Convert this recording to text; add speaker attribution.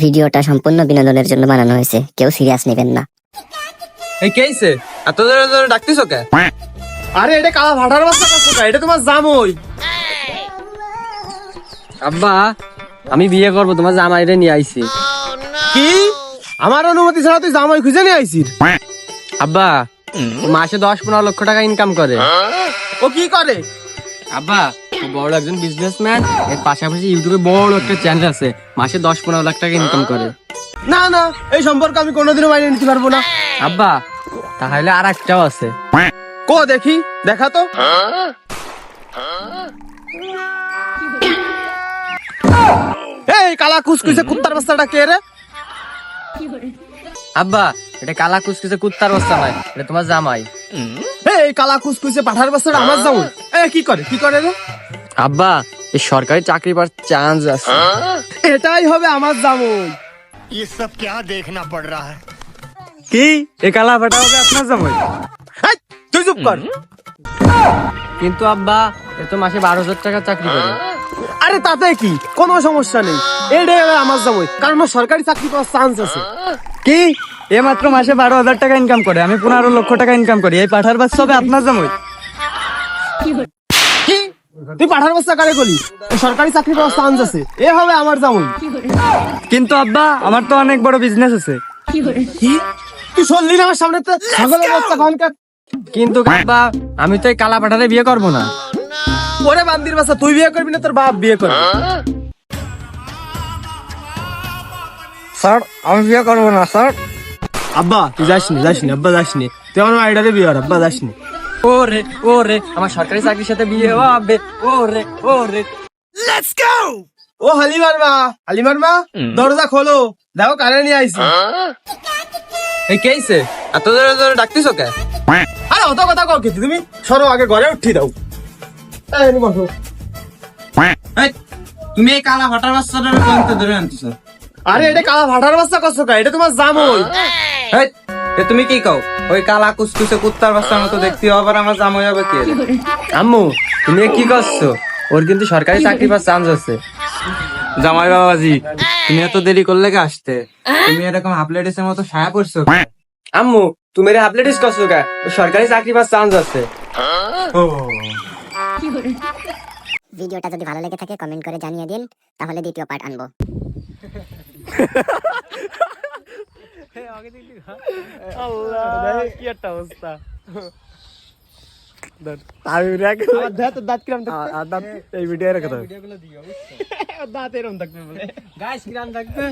Speaker 1: ভিডিওটা সম্পূর্ণ বিনোদনের জন্য বানানো হয়েছে, কেউ সিরিয়াস নেবেন না।
Speaker 2: এই কেইছে এত জোরে জোরে ডাকতিছো কে?
Speaker 3: আরে এটা কালা ভাটার বাচ্চা করছো কা? এটা তোমার জামই।
Speaker 2: আব্বা আমি বিয়ে করব, তোমার জামাইরে নিয়ে আইছি।
Speaker 3: কি? আমার অনুমতি ছাড়া তুই জামাই খুঁজে নিয়ে আইছিস?
Speaker 2: আব্বা ও মাসে 10-15 লক্ষ টাকা ইনকাম করে।
Speaker 3: ও কি করে?
Speaker 2: আব্বা ও বড় একজন বিজনেসম্যান, এর পাশাপাশি ইউটিউবে বড় একটা চ্যানেল আছে, মাসে 10-15 লাখ টাকা ইনকাম করে।
Speaker 3: না না, এই সম্পর্কে আমি কোনোদিনও মাইনে নিতে পারবো না।
Speaker 2: আব্বা তাহলে আর একটাও আছে।
Speaker 3: কো দেখি, দেখা তো। এই কালা কুসকুসে কুত্তার বাচ্চাটা কে রে?
Speaker 2: আব্বা এটা কালা কুচকুচে কুত্তার বাচ্চা নয়, এটা তোমার জামাই।
Speaker 3: এই কালা কুসকুসে পাঠার বাচ্চাটা আমার জামই। কি করে, কি করে রে?
Speaker 2: আব্বা এই সরকারি চাকরি পাওয়ার চান্স আছে।
Speaker 3: এটাই হবে আমার জামই।
Speaker 4: ये सब क्या देखना पड़ रहा है।
Speaker 2: কি এ কালা ফাটা হবে আপনার জামাই?
Speaker 3: এই, তুই চুপ কর।
Speaker 2: কিন্তু আব্বা এ তো মাসে 12,000 টাকা চাকরি করে।
Speaker 3: আরে তাতে কি, কোনো সমস্যা নেই। এটাই হবে আমার জামই, কারণ ওর সরকারি চাকরি পাওয়ার চান্স আছে।
Speaker 2: কি এ মাত্র মাসে 12,000 টাকা ইনকাম করে, আমি 15 লক্ষ টাকা ইনকাম করি, এই পাঠার বাচ্চা হবে আপনার জামাই?
Speaker 3: কি? তুই পাঠার বাচ্চা কারে গলি? সরকারি চাকরি পাওয়ার চান্স আছে, এ হবে আমার জামই।
Speaker 2: কিন্তু আব্বা আমার তো অনেক বড় বিজনেস আছে।
Speaker 3: কি? তুই শুনলি না আমার সামনে? ছাগলের বাচ্চা খানকার।
Speaker 2: কিন্তু আব্বা আমি তো এই কালা পাঠারে বিয়ে করব না।
Speaker 3: ওরে বান্দির বাচ্চা, তুই বিয়ে করবি না তোর বাপ বিয়ে করবে?
Speaker 2: স্যার আমি বিয়ে করব না স্যার।
Speaker 3: আব্বা তুই যাসনি, যাসনি আব্বা, যাসনি। তুই আমার আইডারে বিয়ে কর আব্বা, যাসনি।
Speaker 2: ওরে ওরে আমার সরকারি চাকরির সাথে বিয়ে হবে। ওরে ওরে
Speaker 3: ও হালিমার মা, হালিমার মা, দরজা খোলো, দেখো কারে নিয়ে আইছি।
Speaker 2: এই কেইছে এত জোরে জোরে ডাকতিছো কে?
Speaker 3: আরে অত কথা কও কি তুমি? সরো আগে ঘরে উঠি দাও। এই নি বসো।
Speaker 2: এই তুমি এই কালা ফাটার বাচ্চাটার কোনতে ধরে আনতেছো?
Speaker 3: আরে এটা কালা ভাটার বাচ্চা করছো কা? এটা তোমার জামই।
Speaker 2: এই এ তুমি কি কও? ওই কালা কুচকুচে কুত্তার বাচ্চার মতো দেখতে আবার আমার জামাই হবে কে? আম্মু তুমি কি করছো? ওর কিন্তু সরকারি চাকরি পাওয়ার চান্স আছে। জামাই বাবাজি তুমি এত দেরি করলে কে আসতে? তুমি এরকম হাফলেটিসের মতো সায়া পড়ছো। আম্মু তুমি এর হাফলেটিস করছো কে? ওর সরকারি চাকরি পাওয়ার চান্স আছে।
Speaker 1: ভিডিওটা যদি ভালো লেগে থাকে কমেন্ট করে জানিয়ে দিন, তাহলে দ্বিতীয় পার্ট আনবো।
Speaker 3: আল্লাহ কি একটা অবস্থা। আমি রেখে দাঁত কিরাম দাঁত এই ভিডিও রেখে দাও। দাঁত এরকম থাকবে বলে।
Speaker 2: গাইস কিরাম থাকবে।